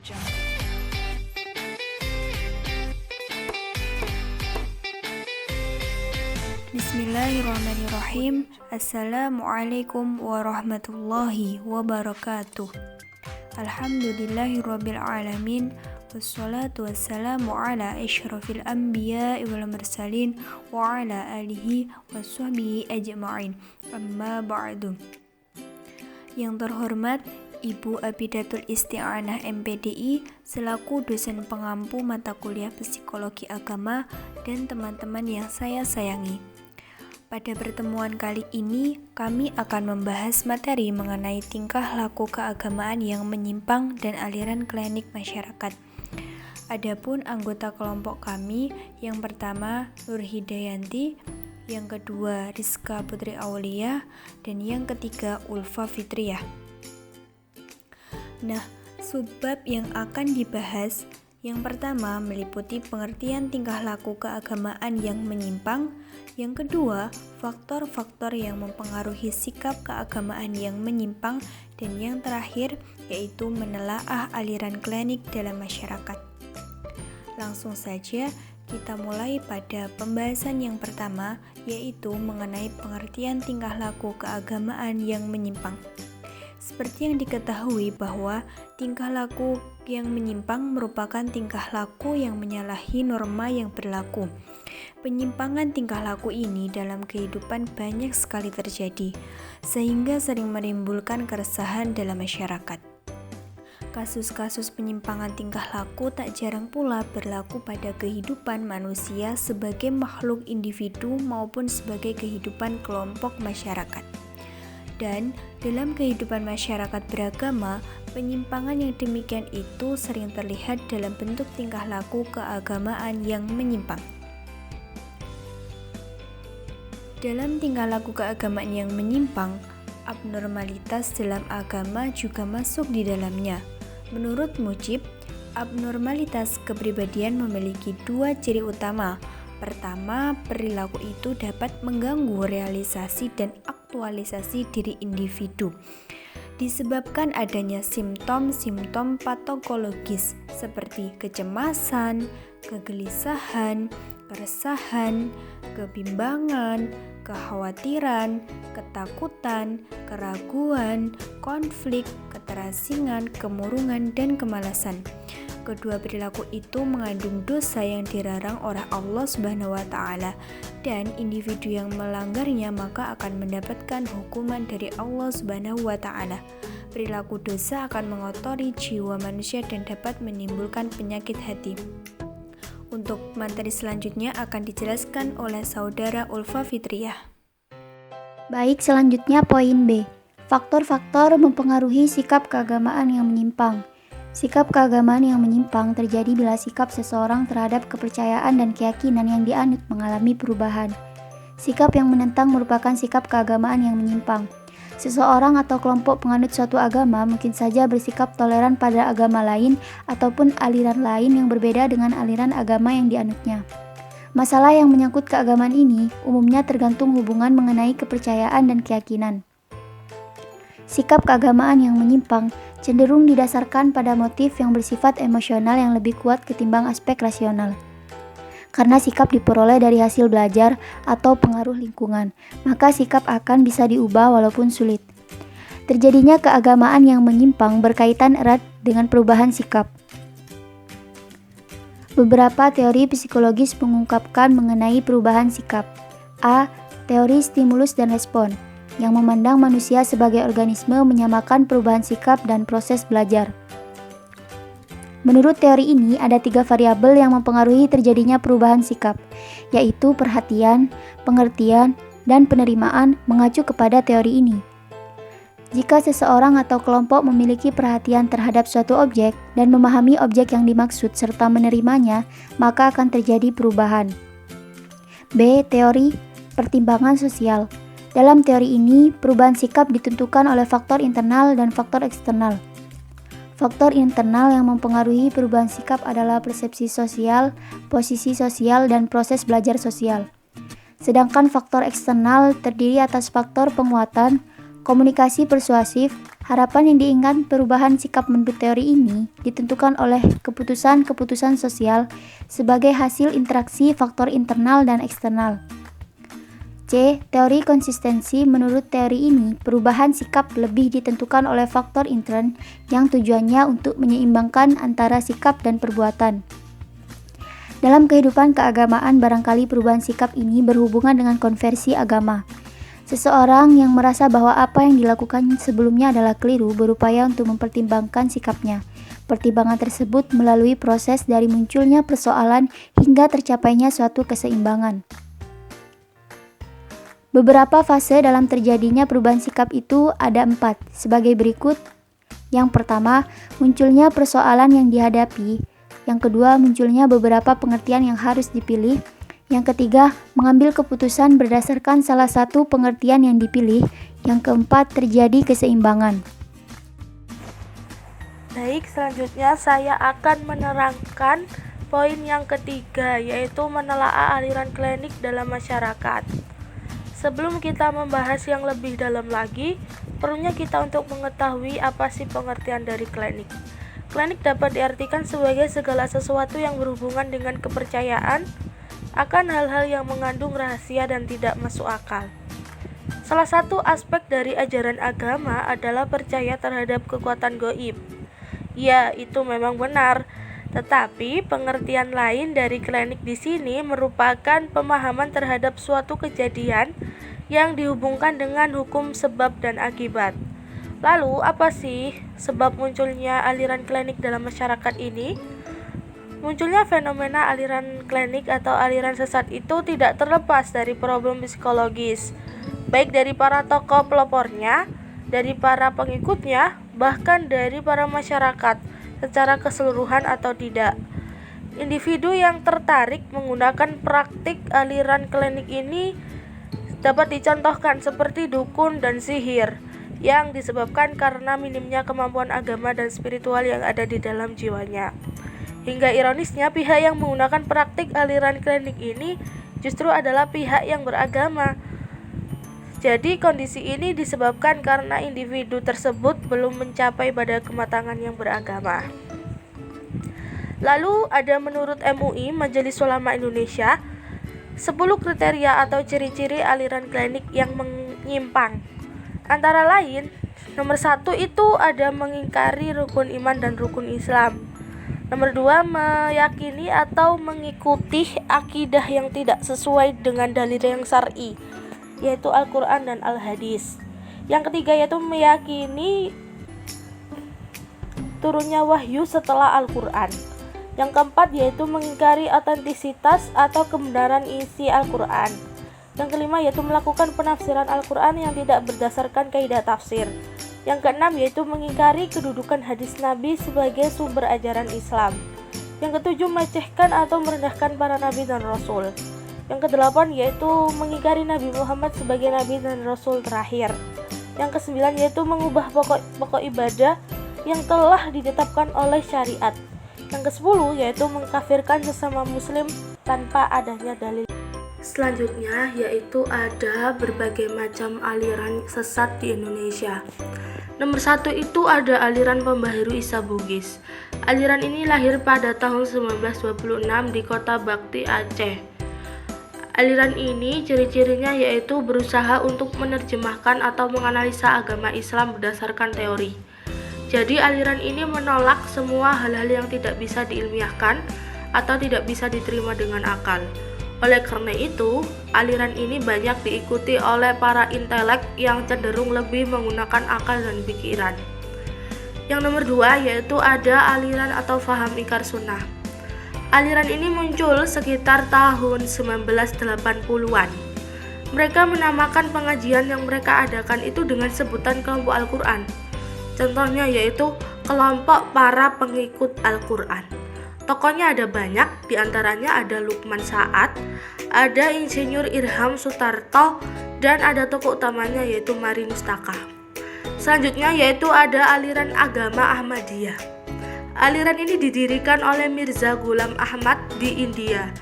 Bismillahirrahmanirrahim. Assalamualaikum warahmatullahi wabarakatuh. Alhamdulillahirabbil alamin. Wassalatu wassalamu ala asyrafil anbiya'i wal mursalin wa ala alihi washabbihi ajma'in. Amma ba'du. Yang terhormat Ibu Abidatul Isti'anah MPDI selaku dosen pengampu mata kuliah Psikologi Agama dan teman-teman yang saya sayangi. Pada pertemuan kali ini, kami akan membahas materi mengenai tingkah laku keagamaan yang menyimpang dan aliran klinik masyarakat. Adapun anggota kelompok kami, yang pertama Nur Hidayanti, yang kedua Rizka Putri Aulia, dan yang ketiga Ulfa Fitriyah. Nah, subbab yang akan dibahas yang pertama meliputi pengertian tingkah laku keagamaan yang menyimpang, yang kedua faktor-faktor yang mempengaruhi sikap keagamaan yang menyimpang, dan yang terakhir yaitu menelaah aliran klinik dalam masyarakat. Langsung saja kita mulai pada pembahasan yang pertama, yaitu mengenai pengertian tingkah laku keagamaan yang menyimpang. Seperti yang diketahui bahwa tingkah laku yang menyimpang merupakan tingkah laku yang menyalahi norma yang berlaku. Penyimpangan tingkah laku ini dalam kehidupan banyak sekali terjadi, sehingga sering menimbulkan keresahan dalam masyarakat. Kasus-kasus penyimpangan tingkah laku tak jarang pula berlaku pada kehidupan manusia sebagai makhluk individu maupun sebagai kehidupan kelompok masyarakat. Dan dalam kehidupan masyarakat beragama, penyimpangan yang demikian itu sering terlihat dalam bentuk tingkah laku keagamaan yang menyimpang. Dalam tingkah laku keagamaan yang menyimpang, abnormalitas dalam agama juga masuk di dalamnya. Menurut Mujib, abnormalitas kepribadian memiliki dua ciri utama. Pertama, perilaku itu dapat mengganggu realisasi dan aktualisasi diri individu, disebabkan adanya simptom-simptom patologis seperti kecemasan, kegelisahan, keresahan, kebimbangan, kekhawatiran, ketakutan, keraguan, konflik, keterasingan, kemurungan, dan kemalasan. Kedua perilaku itu mengandung dosa yang dilarang oleh Allah Subhanahu wa Ta'ala, dan individu yang melanggarnya maka akan mendapatkan hukuman dari Allah Subhanahu wa Ta'ala. Perilaku dosa akan mengotori jiwa manusia dan dapat menimbulkan penyakit hati. Untuk materi selanjutnya akan dijelaskan oleh saudara Ulfa Fitriyah. Baik, selanjutnya poin B. Faktor-faktor mempengaruhi sikap keagamaan yang menyimpang. Sikap keagamaan yang menyimpang terjadi bila sikap seseorang terhadap kepercayaan dan keyakinan yang dianut mengalami perubahan. Sikap yang menentang merupakan sikap keagamaan yang menyimpang. Seseorang atau kelompok penganut suatu agama mungkin saja bersikap toleran pada agama lain ataupun aliran lain yang berbeda dengan aliran agama yang dianutnya. Masalah yang menyangkut keagamaan ini umumnya tergantung hubungan mengenai kepercayaan dan keyakinan. Sikap keagamaan yang menyimpang cenderung didasarkan pada motif yang bersifat emosional yang lebih kuat ketimbang aspek rasional. Karena sikap diperoleh dari hasil belajar atau pengaruh lingkungan, maka sikap akan bisa diubah walaupun sulit. Terjadinya keagamaan yang menyimpang berkaitan erat dengan perubahan sikap. Beberapa teori psikologis mengungkapkan mengenai perubahan sikap. A. Teori stimulus dan respon, yang memandang manusia sebagai organisme menyamakan perubahan sikap dan proses belajar. Menurut teori ini, ada 3 variabel yang mempengaruhi terjadinya perubahan sikap, yaitu perhatian, pengertian, dan penerimaan mengacu kepada teori ini. Jika seseorang atau kelompok memiliki perhatian terhadap suatu objek dan memahami objek yang dimaksud serta menerimanya, maka akan terjadi perubahan. B. Teori pertimbangan sosial. Dalam teori ini, perubahan sikap ditentukan oleh faktor internal dan faktor eksternal. Faktor internal yang mempengaruhi perubahan sikap adalah persepsi sosial, posisi sosial, dan proses belajar sosial. Sedangkan faktor eksternal terdiri atas faktor penguatan, komunikasi persuasif, Harapan yang diinginkan perubahan sikap menurut teori ini ditentukan oleh keputusan-keputusan sosial sebagai hasil interaksi faktor internal dan eksternal. C. Teori konsistensi. Menurut teori ini, perubahan sikap lebih ditentukan oleh faktor intern yang tujuannya untuk menyeimbangkan antara sikap dan perbuatan. Dalam kehidupan keagamaan, barangkali perubahan sikap ini berhubungan dengan konversi agama. Seseorang yang merasa bahwa apa yang dilakukan sebelumnya adalah keliru berupaya untuk mempertimbangkan sikapnya. Pertimbangan tersebut melalui proses dari munculnya persoalan hingga tercapainya suatu keseimbangan. Beberapa fase dalam terjadinya perubahan sikap itu ada 4, sebagai berikut. Yang pertama, munculnya persoalan yang dihadapi. Yang kedua, munculnya beberapa pengertian yang harus dipilih. Yang ketiga, mengambil keputusan berdasarkan salah satu pengertian yang dipilih. Yang keempat, terjadi keseimbangan. Baik, selanjutnya saya akan menerangkan poin yang ketiga, yaitu menelaah aliran klinik dalam masyarakat. Sebelum kita membahas yang lebih dalam lagi, perlunya kita untuk mengetahui apa sih pengertian dari klinik. Klinik dapat diartikan sebagai segala sesuatu yang berhubungan dengan kepercayaan akan hal-hal yang mengandung rahasia dan tidak masuk akal. Salah satu aspek dari ajaran agama adalah percaya terhadap kekuatan gaib. Ya, itu memang benar. Tetapi pengertian lain dari klinik di sini merupakan pemahaman terhadap suatu kejadian yang dihubungkan dengan hukum sebab dan akibat. Lalu, apa sih sebab munculnya aliran klinik dalam masyarakat ini? Munculnya fenomena aliran klinik atau aliran sesat itu tidak terlepas dari problem psikologis, baik dari para tokoh pelopornya, dari para pengikutnya, bahkan dari para masyarakat secara keseluruhan atau tidak. Individu yang tertarik menggunakan praktik aliran klinik ini dapat dicontohkan seperti dukun dan sihir yang disebabkan karena minimnya kemampuan agama dan spiritual yang ada di dalam jiwanya. Hingga ironisnya, pihak yang menggunakan praktik aliran klinik ini justru adalah pihak yang beragama. Jadi kondisi ini disebabkan karena individu tersebut belum mencapai pada kematangan yang beragama. Lalu ada menurut MUI, Majelis Ulama Indonesia, 10 kriteria atau ciri-ciri aliran klinik yang menyimpang. Antara lain, nomor 1 itu ada mengingkari rukun iman dan rukun Islam. Nomor 2, meyakini atau mengikuti akidah yang tidak sesuai dengan dalil yang syar'i, yaitu Al-Quran dan Al-Hadis. Yang ketiga yaitu meyakini turunnya wahyu setelah Al-Quran. Yang keempat yaitu mengingkari otentisitas atau kebenaran isi Al-Quran. Yang kelima yaitu melakukan penafsiran Al-Quran yang tidak berdasarkan kaidah tafsir. Yang keenam yaitu mengingkari kedudukan hadis Nabi sebagai sumber ajaran Islam. Yang ketujuh, melecehkan atau merendahkan para nabi dan rasul. Yang kedelapan yaitu mengingkari Nabi Muhammad sebagai Nabi dan Rasul terakhir. Yang kesembilan yaitu mengubah pokok ibadah yang telah ditetapkan oleh syariat. Yang kesepuluh yaitu mengkafirkan sesama muslim tanpa adanya dalil. Selanjutnya yaitu ada berbagai macam aliran sesat di Indonesia. Nomor 1 itu ada aliran pembaharu Isa Bugis. Aliran ini lahir pada tahun 1926 di kota Bakti, Aceh. Aliran ini ciri-cirinya yaitu berusaha untuk menerjemahkan atau menganalisa agama Islam berdasarkan teori. Jadi aliran ini menolak semua hal-hal yang tidak bisa diilmiahkan atau tidak bisa diterima dengan akal. Oleh karena itu, aliran ini banyak diikuti oleh para intelek yang cenderung lebih menggunakan akal dan pikiran. Yang nomor 2 yaitu ada aliran atau faham ingkar sunnah. Aliran ini muncul sekitar tahun 1980-an. Mereka menamakan pengajian yang mereka adakan itu dengan sebutan kelompok Al-Quran. Contohnya yaitu kelompok para pengikut Al-Quran. Tokohnya ada banyak, diantaranya ada Lukman Sa'ad, ada Insinyur Irham Sutarto, dan ada tokoh utamanya yaitu Mari Mustaka. Selanjutnya yaitu ada aliran agama Ahmadiyah. Aliran ini didirikan oleh Mirza Ghulam Ahmad di India.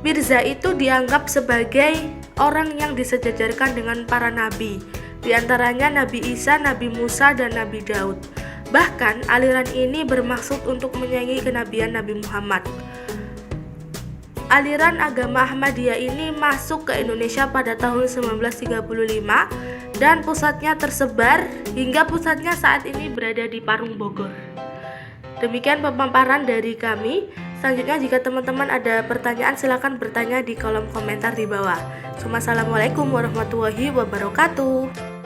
Mirza itu dianggap sebagai orang yang disejajarkan dengan para nabi di antaranya Nabi Isa, Nabi Musa, dan Nabi Daud. Bahkan aliran ini bermaksud untuk menyaingi kenabian Nabi Muhammad. Aliran agama Ahmadiyah ini masuk ke Indonesia pada tahun 1935 dan pusatnya tersebar hingga pusatnya saat ini berada di Parung, Bogor. Demikian pemaparan dari kami. Selanjutnya jika teman-teman ada pertanyaan silakan bertanya di kolom komentar di bawah. Assalamualaikum warahmatullahi wabarakatuh.